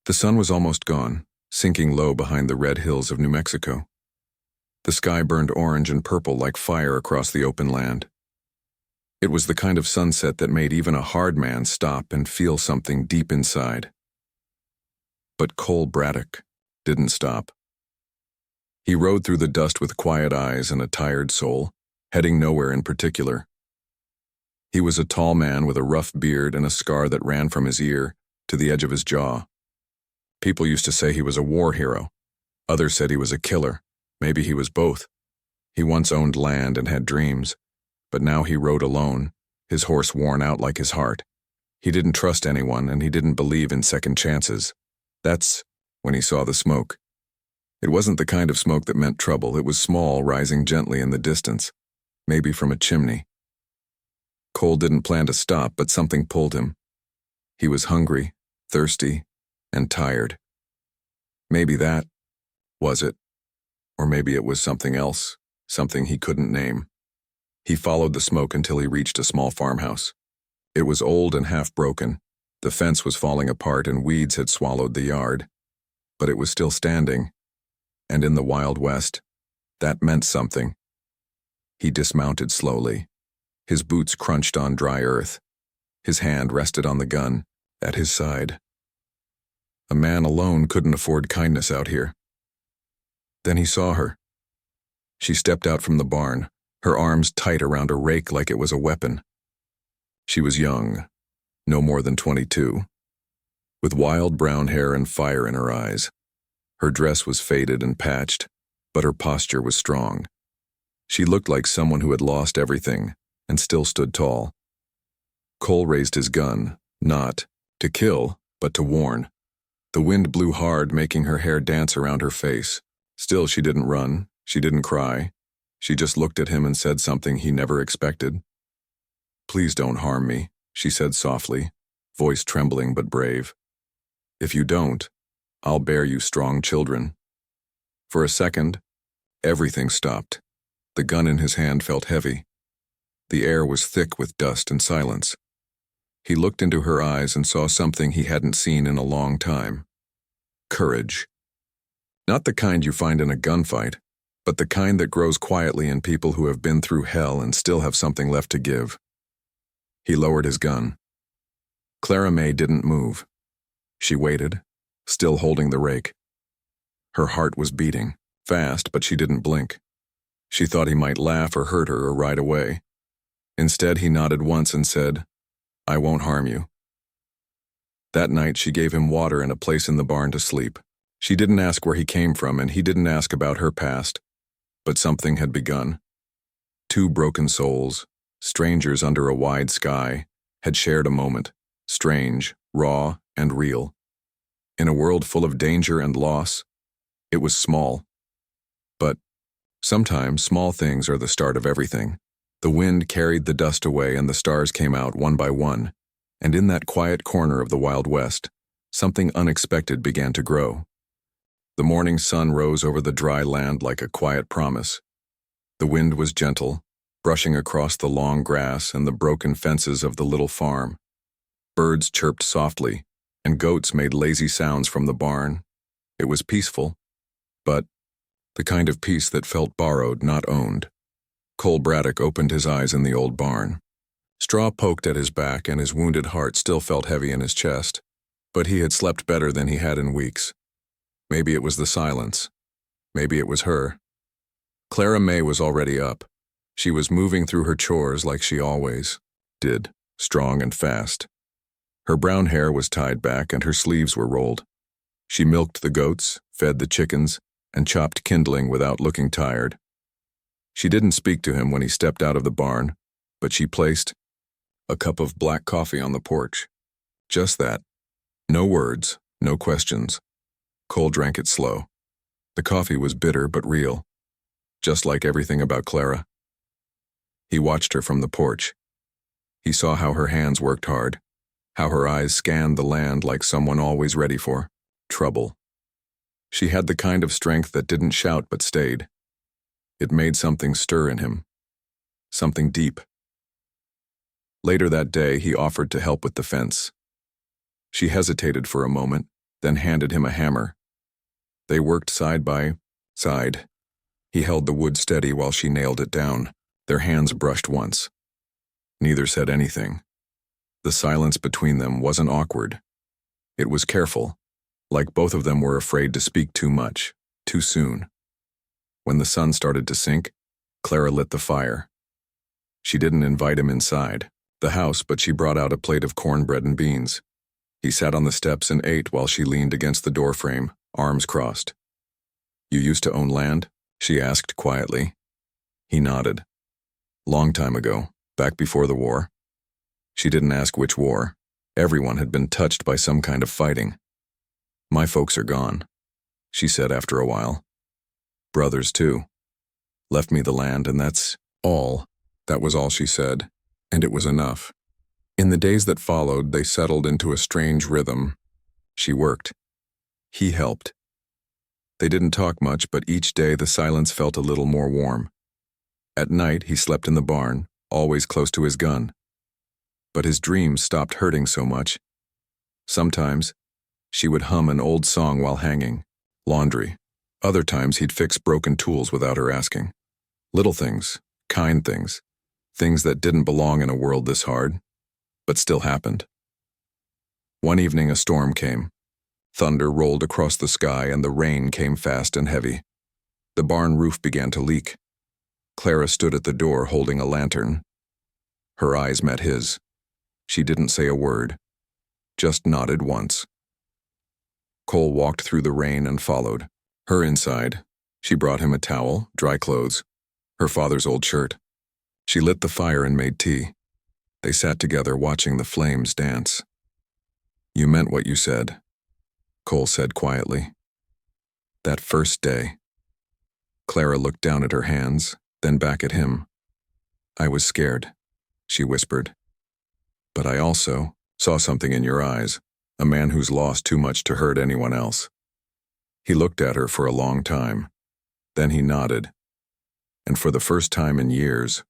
The sun was almost gone, sinking low behind the red hills of New Mexico. The sky burned orange and purple like fire across the open land. It was the kind of sunset that made even a hard man stop and feel something deep inside. But Cole Braddock didn't stop. He rode through the dust with quiet eyes and a tired soul, heading nowhere in particular. He was a tall man with a rough beard and a scar that ran from his ear to the edge of his jaw. People used to say he was a war hero. Others said he was a killer. Maybe he was both. He once owned land and had dreams, but now he rode alone, his horse worn out like his heart. He didn't trust anyone, and he didn't believe in second chances. That's when he saw the smoke. It wasn't the kind of smoke that meant trouble. It was small, rising gently in the distance, maybe from a chimney. Cole didn't plan to stop, but something pulled him. He was hungry, thirsty, and tired. Maybe that was it. Or maybe it was something else, something he couldn't name. He followed the smoke until he reached a small farmhouse. It was old and half broken. The fence was falling apart and weeds had swallowed the yard. But it was still standing. And in the Wild West, that meant something. He dismounted slowly. His boots crunched on dry earth. His hand rested on the gun at his side. A man alone couldn't afford kindness out here. Then he saw her. She stepped out from the barn, her arms tight around a rake like it was a weapon. She was young, no more than 22, with wild brown hair and fire in her eyes. Her dress was faded and patched, but her posture was strong. She looked like someone who had lost everything and still stood tall. Cole raised his gun, not to kill, but to warn. The wind blew hard, making her hair dance around her face. Still, she didn't run, she didn't cry. She just looked at him and said something he never expected. "Please don't harm me," she said softly, voice trembling but brave. "If you don't, I'll bear you strong children." For a second, everything stopped. The gun in his hand felt heavy. The air was thick with dust and silence. He looked into her eyes and saw something he hadn't seen in a long time. Courage. Not the kind you find in a gunfight, but the kind that grows quietly in people who have been through hell and still have something left to give. He lowered his gun. Clara May didn't move. She waited, still holding the rake. Her heart was beating, fast, but she didn't blink. She thought he might laugh or hurt her or ride away. Instead, he nodded once and said, "I won't harm you." That night, she gave him water and a place in the barn to sleep. She didn't ask where he came from, and he didn't ask about her past. But something had begun. Two broken souls, strangers under a wide sky, had shared a moment, strange, raw, and real. In a world full of danger and loss, it was small. But sometimes small things are the start of everything. The wind carried the dust away and the stars came out one by one, and in that quiet corner of the Wild West, something unexpected began to grow. The morning sun rose over the dry land like a quiet promise. The wind was gentle, brushing across the long grass and the broken fences of the little farm. Birds chirped softly, and goats made lazy sounds from the barn. It was peaceful, but the kind of peace that felt borrowed, not owned. Cole Braddock opened his eyes in the old barn. Straw poked at his back and his wounded heart still felt heavy in his chest, but he had slept better than he had in weeks. Maybe it was the silence. Maybe it was her. Clara May was already up. She was moving through her chores like she always did, strong and fast. Her brown hair was tied back and her sleeves were rolled. She milked the goats, fed the chickens, and chopped kindling without looking tired. She didn't speak to him when he stepped out of the barn, but she placed a cup of black coffee on the porch. Just that. No words, no questions. Cole drank it slow. The coffee was bitter but real, just like everything about Clara. He watched her from the porch. He saw how her hands worked hard, how her eyes scanned the land like someone always ready for trouble. She had the kind of strength that didn't shout but stayed. It made something stir in him, something deep. Later that day, he offered to help with the fence. She hesitated for a moment, then handed him a hammer. They worked side by side. He held the wood steady while she nailed it down. Their hands brushed once. Neither said anything. The silence between them wasn't awkward. It was careful, like both of them were afraid to speak too much, too soon. When the sun started to sink, Clara lit the fire. She didn't invite him inside the house, but she brought out a plate of cornbread and beans. He sat on the steps and ate while she leaned against the doorframe, arms crossed. "You used to own land?" she asked quietly. He nodded. "Long time ago, back before the war." She didn't ask which war. Everyone had been touched by some kind of fighting. "My folks are gone," she said after a while. "Brothers, too. Left me the land, and that's all." That was all she said, and it was enough. In the days that followed, they settled into a strange rhythm. She worked. He helped. They didn't talk much, but each day the silence felt a little more warm. At night, he slept in the barn, always close to his gun. But his dreams stopped hurting so much. Sometimes, she would hum an old song while hanging, laundry. Other times, he'd fix broken tools without her asking. Little things, kind things, things that didn't belong in a world this hard, but still happened. One evening, a storm came. Thunder rolled across the sky and the rain came fast and heavy. The barn roof began to leak. Clara stood at the door holding a lantern. Her eyes met his. She didn't say a word, just nodded once. Cole walked through the rain and followed. Her inside. She brought him a towel, dry clothes, her father's old shirt. She lit the fire and made tea. They sat together watching the flames dance. "You meant what you said," Cole said quietly. "That first day." Clara looked down at her hands, then back at him. "I was scared," she whispered. "But I also saw something in your eyes, a man who's lost too much to hurt anyone else." He looked at her for a long time. Then he nodded. And for the first time in years,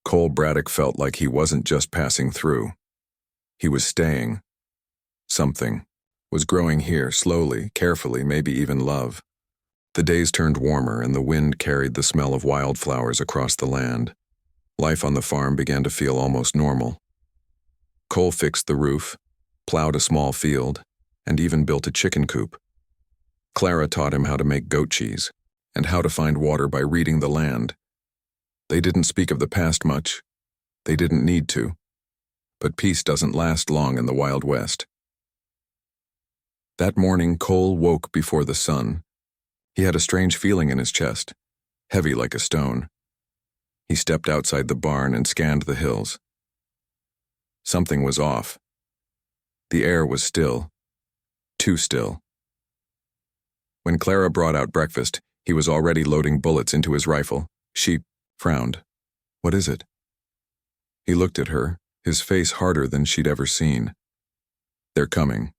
Cole Braddock felt like he wasn't just passing through. He was staying. Something was growing here, slowly, carefully, maybe even love. The days turned warmer and the wind carried the smell of wildflowers across the land. Life on the farm began to feel almost normal. Cole fixed the roof, plowed a small field, and even built a chicken coop. Clara taught him how to make goat cheese and how to find water by reading the land. They didn't speak of the past much. They didn't need to. But peace doesn't last long in the Wild West. That morning, Cole woke before the sun. He had a strange feeling in his chest, heavy like a stone. He stepped outside the barn and scanned the hills. Something was off. The air was still, too still. When Clara brought out breakfast, he was already loading bullets into his rifle. She frowned. "What is it?" He looked at her, his face harder than she'd ever seen. "They're coming."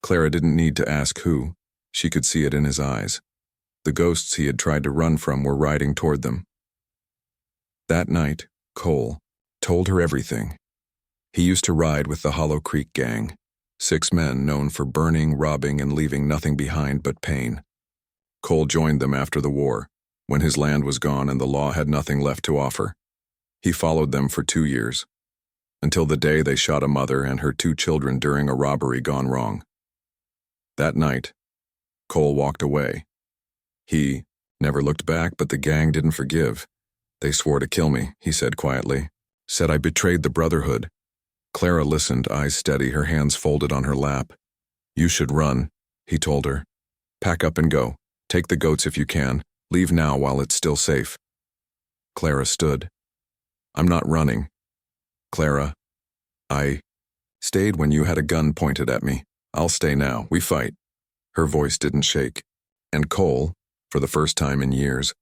Clara didn't need to ask who. She could see it in his eyes. The ghosts he had tried to run from were riding toward them. That night, Cole told her everything. He used to ride with the Hollow Creek Gang, 6 men known for burning, robbing, and leaving nothing behind but pain. Cole joined them after the war, when his land was gone and the law had nothing left to offer. He followed them for 2 years, until the day they shot a mother and her 2 children during a robbery gone wrong. That night, Cole walked away. He never looked back, but the gang didn't forgive. "They swore to kill me," he said quietly. "Said I betrayed the Brotherhood." Clara listened, eyes steady, her hands folded on her lap. "You should run," he told her. "Pack up and go. Take the goats if you can. Leave now while it's still safe." Clara stood. "I'm not running." "Clara, I stayed when you had a gun pointed at me. I'll stay now. We fight." Her voice didn't shake. And Cole, for the first time in years,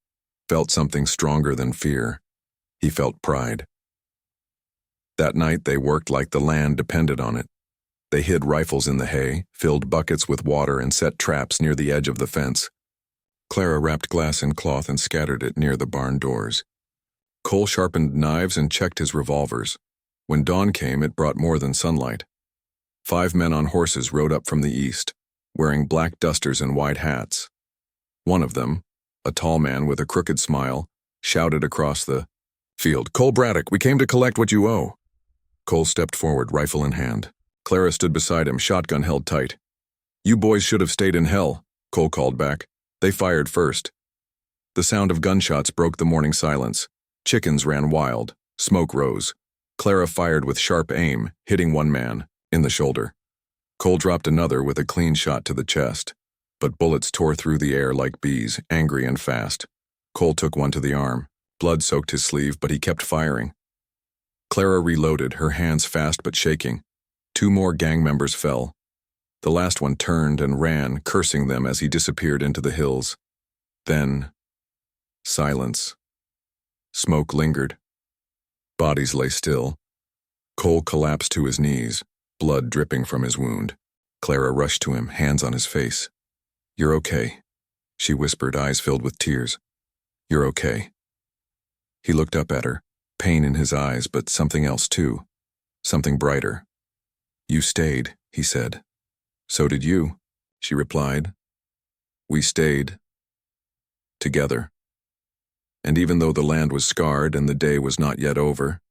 felt something stronger than fear. He felt pride. That night they worked like the land depended on it. They hid rifles in the hay, filled buckets with water, and set traps near the edge of the fence. Clara wrapped glass in cloth and scattered it near the barn doors. Cole sharpened knives and checked his revolvers. When dawn came, it brought more than sunlight. 5 men on horses rode up from the east. wearing black dusters and wide hats. One of them, a tall man with a crooked smile, shouted across the field, "Cole Braddock, we came to collect what you owe." Cole stepped forward, rifle in hand. Clara stood beside him, shotgun held tight. "You boys should have stayed in hell," Cole called back. "They fired first." The sound of gunshots broke the morning silence. Chickens ran wild. Smoke rose. Clara fired with sharp aim, hitting one man in the shoulder. Cole dropped another with a clean shot to the chest. But bullets tore through the air like bees, angry and fast. Cole took one to the arm. Blood soaked his sleeve, but he kept firing. Clara reloaded, her hands fast but shaking. 2 more gang members fell. The last one turned and ran, cursing them as he disappeared into the hills. Then, silence. Smoke lingered. Bodies lay still. Cole collapsed to his knees, blood dripping from his wound. Clara rushed to him, hands on his face. "You're okay," she whispered, eyes filled with tears. "You're okay." He looked up at her, pain in his eyes, but something else too, something brighter. "You stayed," he said. "So did you," she replied. "We stayed. Together." And even though the land was scarred and the day was not yet over,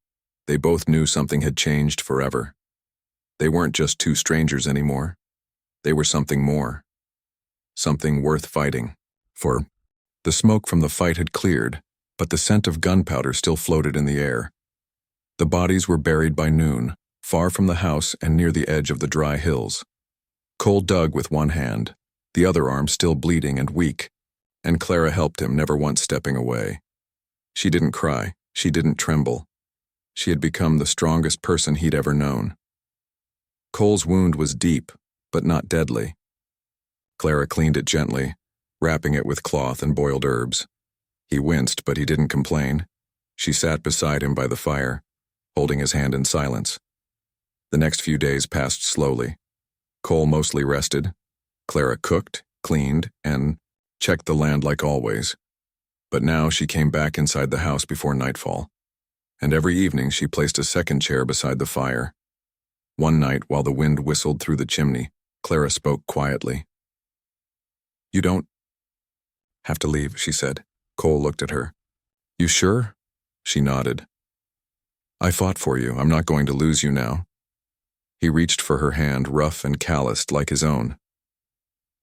they both knew something had changed forever. They weren't just 2 strangers anymore. They were something more. Something worth fighting for. The smoke from the fight had cleared, but the scent of gunpowder still floated in the air. The bodies were buried by noon, far from the house and near the edge of the dry hills. Cole dug with one hand, the other arm still bleeding and weak, and Clara helped him, never once stepping away. She didn't cry, she didn't tremble. She had become the strongest person he'd ever known. Cole's wound was deep, but not deadly. Clara cleaned it gently, wrapping it with cloth and boiled herbs. He winced, but he didn't complain. She sat beside him by the fire, holding his hand in silence. The next few days passed slowly. Cole mostly rested. Clara cooked, cleaned, and checked the land like always. But now she came back inside the house before nightfall. And every evening she placed a second chair beside the fire. One night, while the wind whistled through the chimney, Clara spoke quietly. "You don't have to leave," she said. Cole looked at her. "You sure?" She nodded. "I fought for you. I'm not going to lose you now." He reached for her hand, rough and calloused like his own.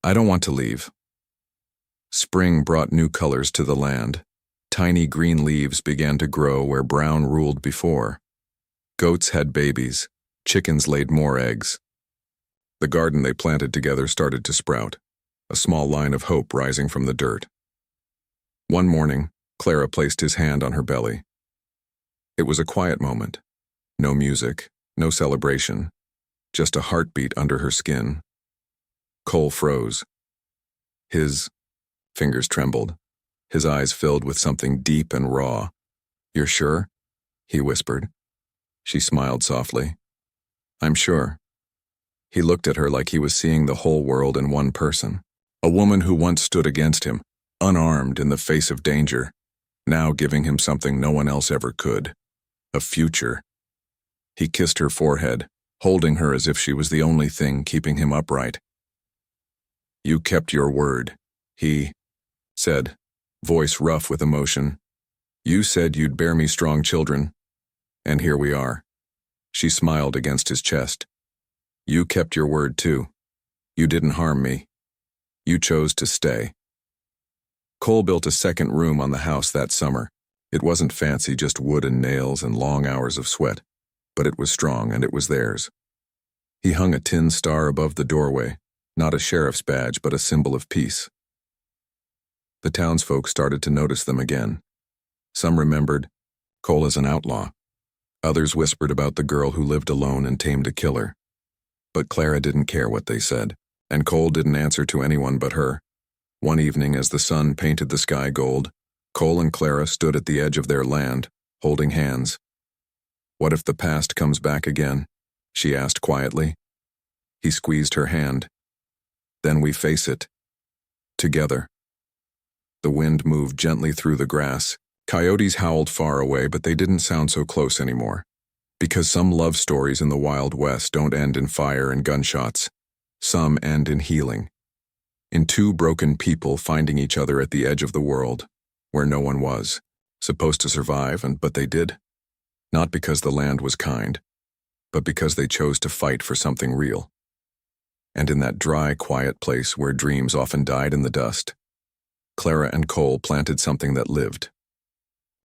"I don't want to leave." Spring brought new colors to the land. Tiny green leaves began to grow where brown ruled before. Goats had babies. Chickens laid more eggs. The garden they planted together started to sprout, a small line of hope rising from the dirt. One morning, Clara placed his hand on her belly. It was a quiet moment. No music, no celebration, just a heartbeat under her skin. Cole froze. His fingers trembled. His eyes filled with something deep and raw. "You're sure?" he whispered. She smiled softly. "I'm sure." He looked at her like he was seeing the whole world in one person. A woman who once stood against him, unarmed in the face of danger, now giving him something no one else ever could. A future. He kissed her forehead, holding her as if she was the only thing keeping him upright. "You kept your word," he said, voice rough with emotion. "You said you'd bear me strong children, and here we are." She smiled against his chest. "You kept your word too. You didn't harm me. You chose to stay." Cole built a second room on the house that summer. It wasn't fancy, just wood and nails and long hours of sweat, but it was strong and it was theirs. He hung a tin star above the doorway, not a sheriff's badge, but a symbol of peace. The townsfolk started to notice them again. Some remembered Cole as an outlaw. Others whispered about the girl who lived alone and tamed a killer. But Clara didn't care what they said, and Cole didn't answer to anyone but her. One evening, as the sun painted the sky gold, Cole and Clara stood at the edge of their land, holding hands. "What if the past comes back again?" she asked quietly. He squeezed her hand. "Then we face it. Together." The wind moved gently through the grass. Coyotes howled far away, but they didn't sound so close anymore. Because some love stories in the Wild West don't end in fire and gunshots. Some end in healing, in two broken people finding each other at the edge of the world, where no one was supposed to survive, but they did. Not because the land was kind, but because they chose to fight for something real. And in that dry, quiet place where dreams often died in the dust, Clara and Cole planted something that lived.